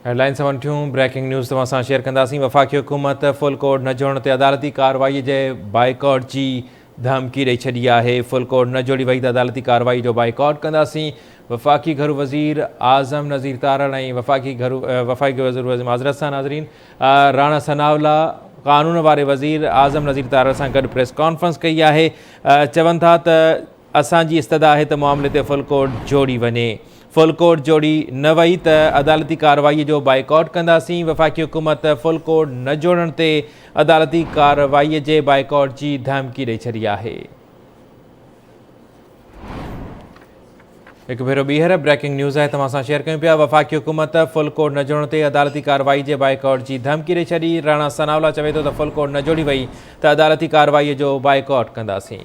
Headlines वठूं breaking news तव्हां सां शेयर कंदासीं। वफ़ाक़ी हुकूमत फुल कोड न जोड़ण ते अदालती कार्रवाई जे बाइकॉट जी धमकी ॾेई छॾी आहे। फुल कोड न जोड़ी वई त अदालती कार्रवाई जो बाइकॉट कंदासीं। वफ़ाक़ी घरू वज़ीर आज़म नज़ीर तारड़ ऐं वफ़ाक़ी वज़ीर माज़रत सां नाज़रीन राणा सनावला क़ानून वारे वज़ीर आज़म नज़ीर तारड़ सां गॾु प्रेस कॉन्फ्रेंस कई आहे। चवनि था त असांजी इस्तदा आहे त मामले ते फुल कोड जोड़ी वञे। फुल कोड जोड़ी न वई त अदालती कार्रवाई जो बाइकॉट कंदासीं। वफ़ाक़ी हुकूमत फुल कोड न जोड़ण ते अदालती कार्रवाई जे बाइकॉट जी धमकी ॾेई छॾी आहे। हिकु भेरो ॿीहर ब्रेकिंग न्यूज़ आहे तव्हां सां शेयर कयूं पिया। वफ़ाक़ी हुकूमत फुल कोड न जोड़ण ते अदालती कार्रवाई जे बाइकॉट जी धमकी ॾेई छॾी। राणा सनावला चवे थो त फुल कोड न जोड़ी वई त अदालती कार्रवाई जो बाइकॉट कंदासीं।